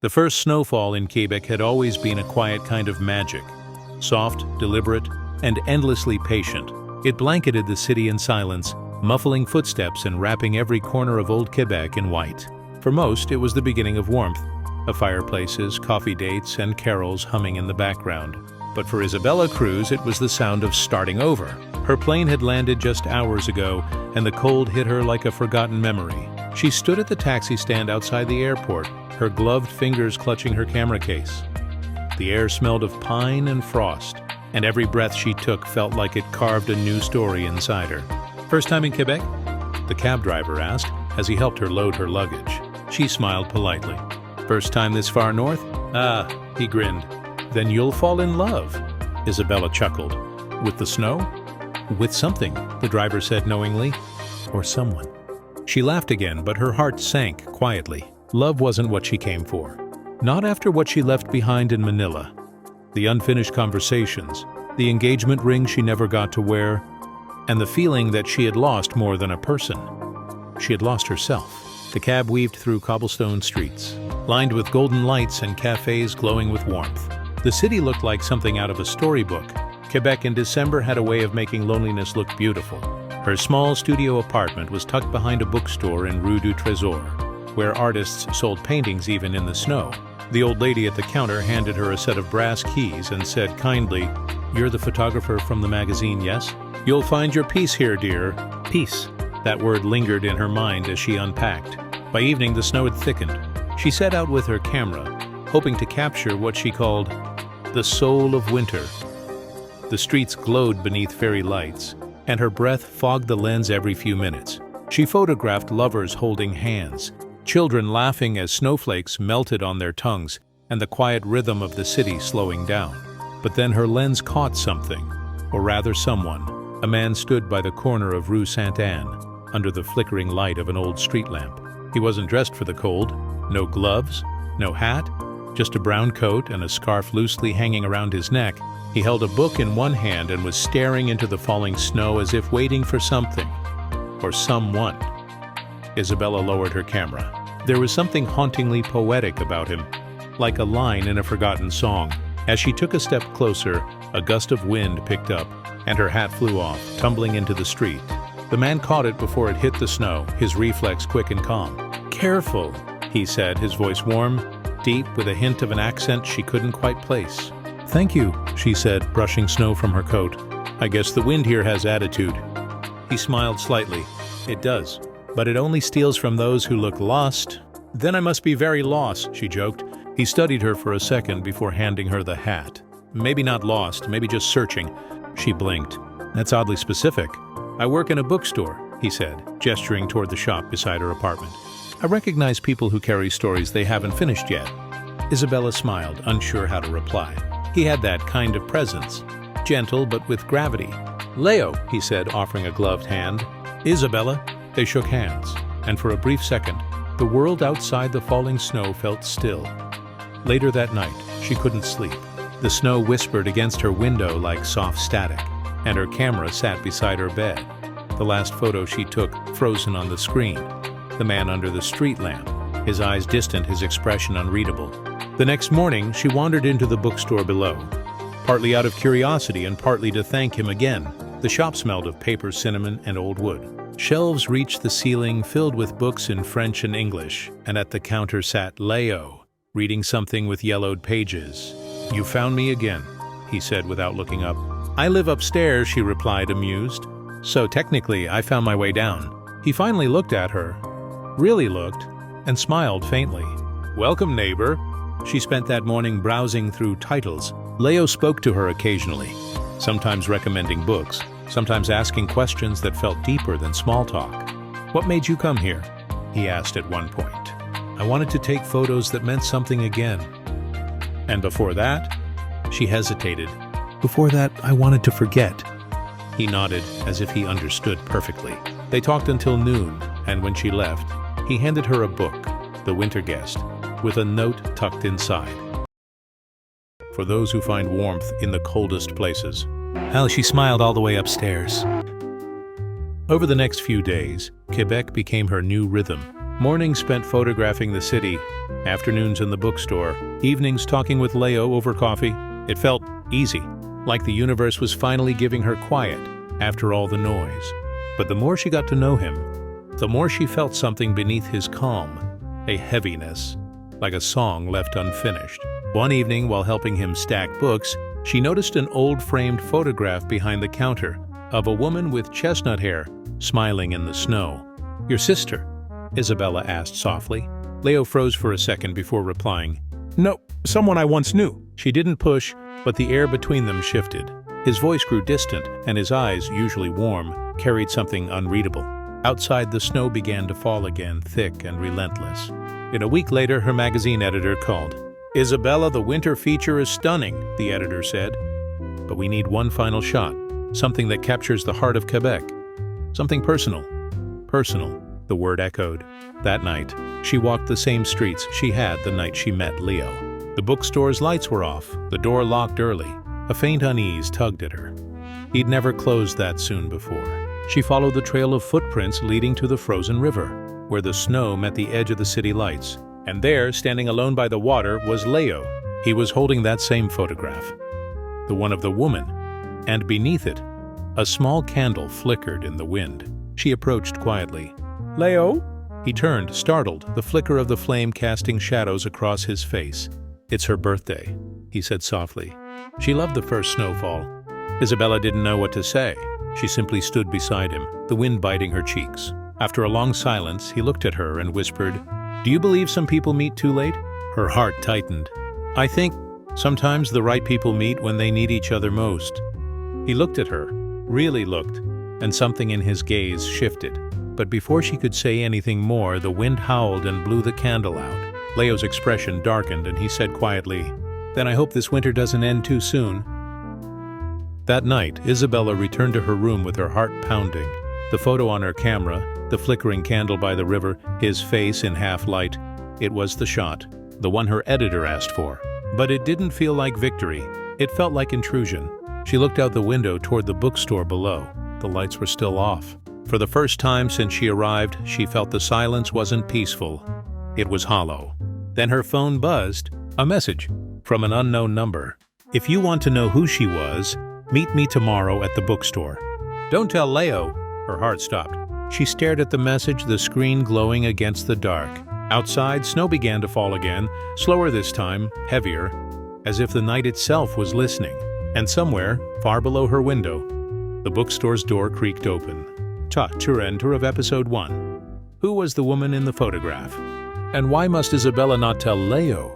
The first snowfall in Quebec had always been a quiet kind of magic, soft, deliberate, and endlessly patient. It blanketed the city in silence, muffling footsteps and wrapping every corner of old Quebec in white. For most, it was the beginning of warmth, of fireplaces, coffee dates, and carols humming in the background. But for Isabella Cruz, it was the sound of starting over. Her plane had landed just hours ago, and the cold hit her like a forgotten memory. She stood at the taxi stand outside the airport, her gloved fingers clutching her camera case. The air smelled of pine and frost, and every breath she took felt like it carved a new story inside her. "First time in Quebec?" the cab driver asked as he helped her load her luggage. She smiled politely. "First time this far north?" "Ah," he grinned. "Then you'll fall in love," Isabella chuckled. "With the snow?" "With something," the driver said knowingly. "Or someone." She laughed again, but her heart sank quietly. Love wasn't what she came for. Not after what she left behind in Manila. The unfinished conversations, the engagement ring she never got to wear, and the feeling that she had lost more than a person. She had lost herself. The cab weaved through cobblestone streets, lined with golden lights and cafes glowing with warmth. The city looked like something out of a storybook. Quebec in December had a way of making loneliness look beautiful. Her small studio apartment was tucked behind a bookstore in Rue du Trésor, where artists sold paintings even in the snow. The old lady at the counter handed her a set of brass keys and said kindly, "You're the photographer from the magazine, yes? You'll find your piece here, dear." Peace. That word lingered in her mind as she unpacked. By evening, the snow had thickened. She set out with her camera, hoping to capture what she called the soul of winter. The streets glowed beneath fairy lights, and her breath fogged the lens every few minutes. She photographed lovers holding hands, children laughing as snowflakes melted on their tongues, and the quiet rhythm of the city slowing down. But then her lens caught something, or rather someone. A man stood by the corner of Rue Sainte-Anne, under the flickering light of an old street lamp. He wasn't dressed for the cold, no gloves, no hat, just a brown coat and a scarf loosely hanging around his neck. He held a book in one hand and was staring into the falling snow as if waiting for something, or someone. Isabella lowered her camera. There was something hauntingly poetic about him, like a line in a forgotten song. As she took a step closer, a gust of wind picked up, and her hat flew off, tumbling into the street. The man caught it before it hit the snow, his reflex quick and calm. "Careful," he said, his voice warm, deep, with a hint of an accent she couldn't quite place. "Thank you," she said, brushing snow from her coat. "I guess the wind here has attitude." He smiled slightly. "It does, but it only steals from those who look lost." "Then I must be very lost," she joked. He studied her for a second before handing her the hat. "Maybe not lost, maybe just searching." She blinked. "That's oddly specific." "I work in a bookstore," he said, gesturing toward the shop beside her apartment. "I recognize people who carry stories they haven't finished yet." Isabella smiled, unsure how to reply. He had that kind of presence, gentle but with gravity. "Léo," he said, offering a gloved hand. "Isabella." They shook hands, and for a brief second, the world outside the falling snow felt still. Later that night, she couldn't sleep. The snow whispered against her window like soft static, and her camera sat beside her bed. The last photo she took frozen on the screen. The man under the street lamp, his eyes distant, his expression unreadable. The next morning, she wandered into the bookstore below, partly out of curiosity and partly to thank him again. The shop smelled of paper, cinnamon, and old wood. Shelves reached the ceiling, filled with books in French and English, and at the counter sat Léo, reading something with yellowed pages. "You found me again," he said without looking up. "I live upstairs," she replied, amused. "So technically, I found my way down." He finally looked at her, really looked, and smiled faintly. "Welcome, neighbor." She spent that morning browsing through titles. Léo spoke to her occasionally, sometimes recommending books, sometimes asking questions that felt deeper than small talk. "What made you come here?" he asked at one point. "I wanted to take photos that meant something again." "And before that?" She hesitated. "Before that, I wanted to forget." He nodded, as if he understood perfectly. They talked until noon, and when she left, he handed her a book, The Winter Guest, with a note tucked inside. "For those who find warmth in the coldest places." How she smiled all the way upstairs. Over the next few days, Quebec became her new rhythm. Mornings spent photographing the city, afternoons in the bookstore, evenings talking with Léo over coffee. It felt easy, like the universe was finally giving her quiet after all the noise. But the more she got to know him, the more she felt something beneath his calm, a heaviness, like a song left unfinished. One evening, while helping him stack books, she noticed an old framed photograph behind the counter of a woman with chestnut hair, smiling in the snow. "Your sister?" Isabella asked softly. Léo froze for a second before replying, "No, someone I once knew." She didn't push, but the air between them shifted. His voice grew distant, and his eyes, usually warm, carried something unreadable. Outside, the snow began to fall again, thick and relentless. A week later, her magazine editor called. "Isabella, the winter feature is stunning," the editor said. "But we need one final shot, something that captures the heart of Quebec. Something personal." Personal, the word echoed. That night, she walked the same streets she had the night she met Léo. The bookstore's lights were off, the door locked early. A faint unease tugged at her. He'd never closed that soon before. She followed the trail of footprints leading to the frozen river, where the snow met the edge of the city lights. And there, standing alone by the water, was Léo. He was holding that same photograph, the one of the woman, and beneath it, a small candle flickered in the wind. She approached quietly. "Léo?" He turned, startled, the flicker of the flame casting shadows across his face. "It's her birthday," he said softly. She loved the first snowfall. Isabella didn't know what to say. She simply stood beside him, the wind biting her cheeks. After a long silence, he looked at her and whispered, "Do you believe some people meet too late?" Her heart tightened. "I think sometimes the right people meet when they need each other most." He looked at her, really looked, and something in his gaze shifted. But before she could say anything more, the wind howled and blew the candle out. Léo's expression darkened, and he said quietly, "Then I hope this winter doesn't end too soon." That night, Isabella returned to her room with her heart pounding. The photo on her camera, the flickering candle by the river, his face in half-light. It was the shot, the one her editor asked for. But it didn't feel like victory. It felt like intrusion. She looked out the window toward the bookstore below. The lights were still off. For the first time since she arrived, she felt the silence wasn't peaceful. It was hollow. Then her phone buzzed. A message from an unknown number. "If you want to know who she was, meet me tomorrow at the bookstore." "Don't tell Léo." Her heart stopped. She stared at the message, the screen glowing against the dark. Outside, snow began to fall again, slower this time, heavier, as if the night itself was listening. And somewhere, far below her window, the bookstore's door creaked open. End of Episode 1. Who was the woman in the photograph? And why must Isabella not tell Léo